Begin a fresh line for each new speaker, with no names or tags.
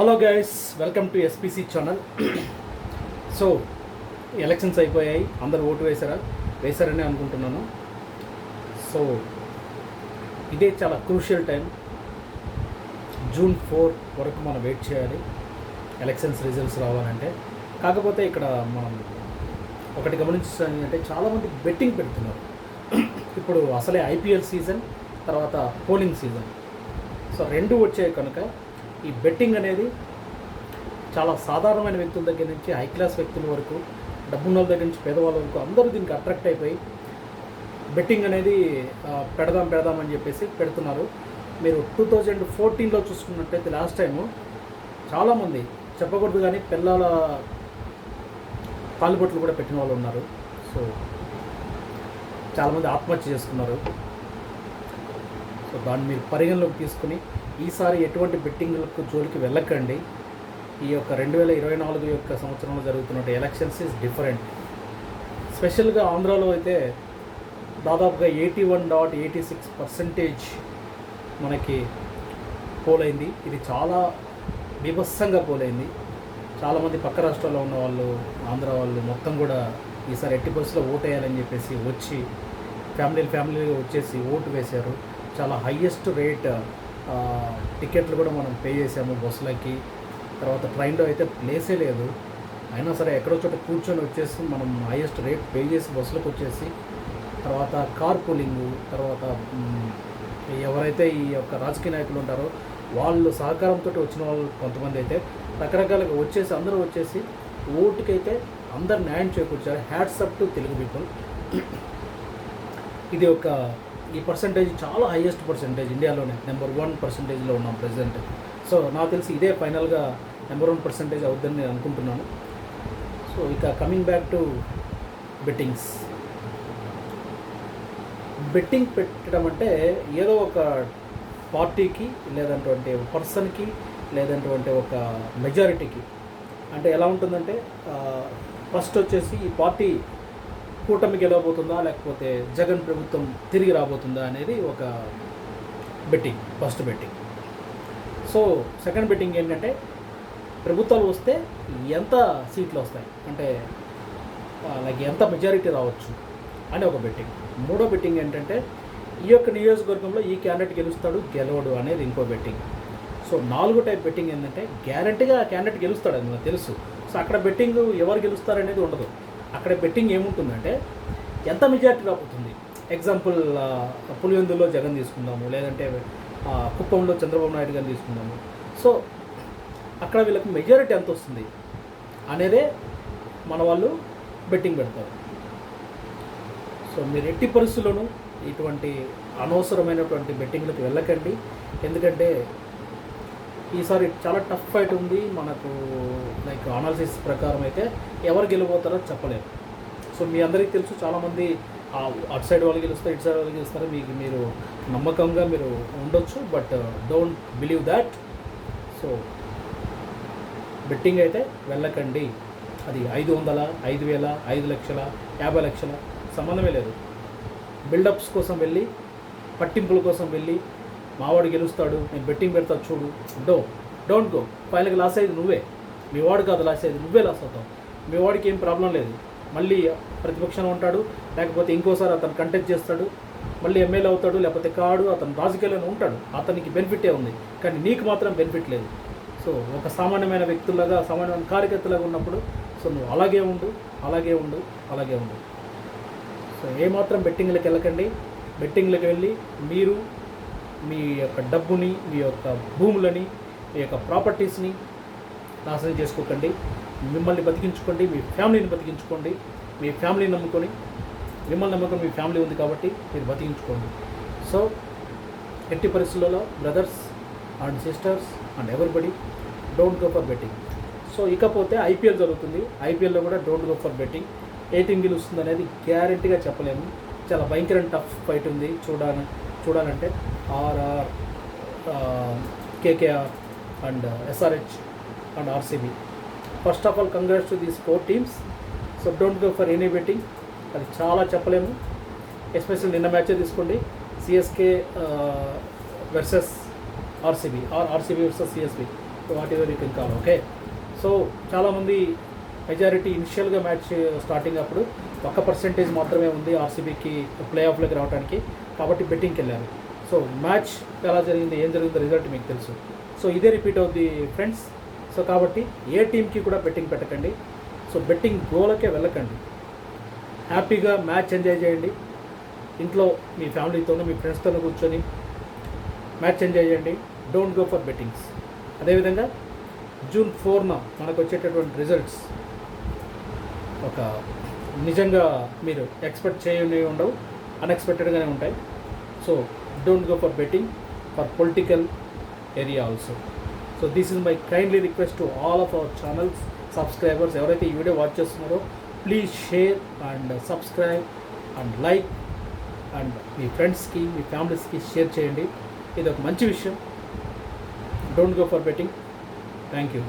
Hello guys, welcome to SPC channel. So elections అయిపోయాయి, అందరు vote వేశారని అనుకుంటున్నాను. సో ఇదే చాలా క్రూషియల్ టైం. జూన్ 4 వరకు మనం వెయిట్ చేయాలి ఎలక్షన్స్ రిజల్ట్స్ రావాలంటే. కాకపోతే ఇక్కడ మనం ఒకటి గమనించాలంటే చాలామంది బెట్టింగ్ పెడుతున్నారు. ఇప్పుడు అసలే ఐపీఎల్ సీజన్, తర్వాత పోలింగ్ సీజన్. సో రెండు వచ్చాయి కనుక ఈ బెట్టింగ్ అనేది చాలా సాధారణమైన వ్యక్తుల దగ్గర నుంచి హై క్లాస్ వ్యక్తుల వరకు, డబ్బున్న వాళ్ళ దగ్గర నుంచి పేదవాళ్ళ వరకు అందరూ దీనికి అట్రాక్ట్ అయిపోయి బెట్టింగ్ అనేది పెడదామని చెప్పేసి పెడుతున్నారు. మీరు 2014లో చూసుకున్నట్టయితే లాస్ట్ టైము చాలామంది చెప్పకూడదు కానీ పిల్లల తాలిబొట్లు కూడా పెట్టిన వాళ్ళు ఉన్నారు. సో చాలామంది ఆత్మహత్య చేసుకున్నారు. సో దాన్ని మీరు పరిగణలోకి తీసుకుని ఈసారి ఎటువంటి బెట్టింగ్లకు జోలికి వెళ్ళకండి. ఈ యొక్క 2024 యొక్క సంవత్సరంలో జరుగుతున్న ఎలక్షన్స్ ఈజ్ డిఫరెంట్. స్పెషల్గా ఆంధ్రాలో అయితే దాదాపుగా 81.86% మనకి పోలైంది. ఇది చాలా బీభత్సంగా పోలైంది. చాలామంది పక్క రాష్ట్రాల్లో ఉన్న వాళ్ళు, ఆంధ్ర వాళ్ళు మొత్తం కూడా ఈసారి ఎట్టి పరిస్థితుల్లో ఓటు వేయాలని చెప్పేసి వచ్చి ఫ్యామిలీగా వచ్చేసి ఓటు వేశారు. చాలా హయ్యెస్ట్ రేట్ టికెట్లు కూడా మనం పే చేసాము బస్సులకి. తర్వాత ట్రైన్లో అయితే ప్లేసే లేదు, అయినా సరే ఎక్కడో చోట కూర్చొని వచ్చేసి మనం హైయెస్ట్ రేట్ పే చేసి బస్సులకు వచ్చేసి, తర్వాత కార్ పూలింగు, తర్వాత ఎవరైతే ఈ యొక్క రాజకీయ నాయకులు ఉంటారో వాళ్ళు సహకారంతో వచ్చిన వాళ్ళు కొంతమంది అయితే రకరకాలుగా వచ్చేసి అందరూ వచ్చేసి ఓటుకైతే అందరు న్యాయం చేకూర్చారు. Hats up to Telugu people. ఇది ఒక ఈ పర్సంటేజ్ చాలా హైయెస్ట్ పర్సంటేజ్, ఇండియాలోనే నెంబర్ 1% ఉన్నాం ప్రెసెంట్. సో నాకు తెలిసి ఇదే ఫైనల్గా నెంబర్ 1% అవుద్దని నేను అనుకుంటున్నాను. సో ఇక coming back to bettings. Betting పెట్టడం అంటే ఏదో ఒక పార్టీకి, లేదంటే ఒక పర్సన్కి, లేదంటే ఒక మెజారిటీకి. అంటే ఎలా ఉంటుందంటే ఫస్ట్ వచ్చేసి ఈ పార్టీ కూటమి గెలవబోతుందా, లేకపోతే జగన్ ప్రభుత్వం తిరిగి రాబోతుందా అనేది ఒక betting, first betting. So second betting ఏంటంటే ప్రభుత్వాలు వస్తే ఎంత సీట్లు వస్తాయి, అంటే లైక్ ఎంత మెజారిటీ రావచ్చు అని ఒక బెట్టింగ్. మూడో బెట్టింగ్ ఏంటంటే ఈ యొక్క నియోజకవర్గంలో ఈ క్యాండిడేట్ గెలుస్తాడు గెలవడు అనేది ఇంకో బెట్టింగ్. సో 4 టైప్ బెట్టింగ్ ఏంటంటే గ్యారంటీగా ఆ క్యాండిడేట్ గెలుస్తాడు అని మనకు తెలుసు. సో అక్కడ బెట్టింగ్ ఎవరు గెలుస్తారనేది ఉండదు. అక్కడ బెట్టింగ్ ఏముంటుందంటే ఎంత మెజారిటీ రాబోతుంది. ఎగ్జాంపుల్ పులివెందుల్లో జగన్ తీసుకుందాము, లేదంటే కుప్పంలో చంద్రబాబు నాయుడు గారిని తీసుకుందాము. సో అక్కడ వీళ్ళకి మెజారిటీ ఎంత వస్తుంది అనేదే మన వాళ్ళు బెట్టింగ్ పెడతారు. సో మీరు ఎట్టి పరిస్థితుల్లోనూ ఇటువంటి అనవసరమైనటువంటి బెట్టింగ్లకు వెళ్ళకండి. ఎందుకంటే ఈసారి చాలా టఫ్ ఫైట్ ఉంది మనకు. లైక్ అనాలిసిస్ ప్రకారం అయితే ఎవరు గెలిపోతారో చెప్పలేరు. సో మీ అందరికీ తెలుసు, చాలామంది అటు సైడ్ వాళ్ళు గెలుస్తారు, ఇటు సైడ్ వాళ్ళు గెలుస్తారు. మీరు నమ్మకంగా మీరు ఉండొచ్చు, but don't believe that. So betting అయితే వెళ్ళకండి. అది 500, 5,000, 5 లక్షల, 50 లక్షల సంబంధమే లేదు. బిల్డప్స్ కోసం వెళ్ళి, పట్టింపుల కోసం వెళ్ళి, మావాడు గెలుస్తాడు నేను బెట్టింగ్ పెడతా చూడు, డోంట్ గో. ఫైనల్గా లాస్ అయ్యేది నువ్వే, మీ వాడు కాదు లాస్ అయ్యేది, నువ్వే లాస్ అవుతావు. మీ వాడికి ఏం ప్రాబ్లం లేదు, మళ్ళీ ప్రతిపక్షంలో ఉంటాడు, లేకపోతే ఇంకోసారి అతను కంటెస్ట్ చేస్తాడు, మళ్ళీ ఎమ్మెల్యే అవుతాడు, లేకపోతే కాడు, అతను రాజకీయాల్లోనే ఉంటాడు, అతనికి బెనిఫిటే ఉంది, కానీ నీకు మాత్రం బెనిఫిట్ లేదు. సో ఒక సామాన్యమైన వ్యక్తులాగా, సామాన్యమైన కార్యకర్తలాగా ఉన్నప్పుడు సో నువ్వు అలాగే ఉండు. సో ఏమాత్రం బెట్టింగ్లకు వెళ్ళకండి. బెట్టింగ్లకు వెళ్ళి మీరు మీ యొక్క డబ్బుని, మీ యొక్క భూములని, మీ యొక్క ప్రాపర్టీస్ని నాశనం చేసుకోకండి. మిమ్మల్ని బతికించుకోండి, మీ ఫ్యామిలీని బతికించుకోండి. మీ ఫ్యామిలీని నమ్ముకొని, మిమ్మల్ని నమ్ముకొని మీ ఫ్యామిలీ ఉంది కాబట్టి మీరు బతికించుకోండి. సో ఎట్టి పరిస్థితుల్లో brothers and sisters and everybody don't go for betting. So ఇకపోతే ఐపీఎల్ జరుగుతుంది. ఐపీఎల్లో కూడా don't go for betting. A team గెలుస్తుంది అనేది గ్యారంటీగా చెప్పలేము. చాలా భయంకరమైన టఫ్ ఫైట్ ఉంది. చూడాలంటే RR, KKR and SRH and RCB. First of all congrats to these 4 teams. So don't go for any betting. అది చాలా చెప్పలేము. ఎస్పెషల్ నిన్న మ్యాచే తీసుకోండి, CSK versus RCB, RCB versus CSB. Whatever you can call. Okay, so చాలామంది majority ఇనిషియల్గా match starting అప్పుడు 1% మాత్రమే ఉంది ఆర్సీబీకి ప్లే ఆఫ్లోకి రావడానికి, కాబట్టి బెట్టింగ్కి వెళ్ళారు. సో మ్యాచ్ ఎలా జరిగింది, ఏం జరిగిందో రిజల్ట్ మీకు తెలుసు. సో ఇదే రిపీట్ అవుద్ది ఫ్రెండ్స్. సో కాబట్టి ఏ టీంకి కూడా బెట్టింగ్ పెట్టకండి. సో బెట్టింగ్ గోలకే వెళ్ళకండి. హ్యాపీగా మ్యాచ్ ఎంజాయ్ చేయండి. ఇంట్లో మీ ఫ్యామిలీతోనూ మీ ఫ్రెండ్స్తోనూ కూర్చొని మ్యాచ్ ఎంజాయ్ చేయండి. Don't go for bettings. అదేవిధంగా June 4న మనకు వచ్చేటటువంటి రిజల్ట్స్ ఒక నిజంగా మీరు ఎక్స్పెక్ట్ చేయని ఉండవు, అన్ఎక్స్పెక్టెడ్గానే ఉంటాయి. So don't go for betting for political area also. So this is my kindly request to all of our channels subscribers. ఎవరైతే ఈ వీడియో వాచ్ చేస్తున్నారో please share and subscribe and like and మీ ఫ్రెండ్స్కి మీ ఫ్యామిలీస్కి షేర్ చేయండి. ఇది ఒక మంచి విషయం. Don't go for betting. Thank you.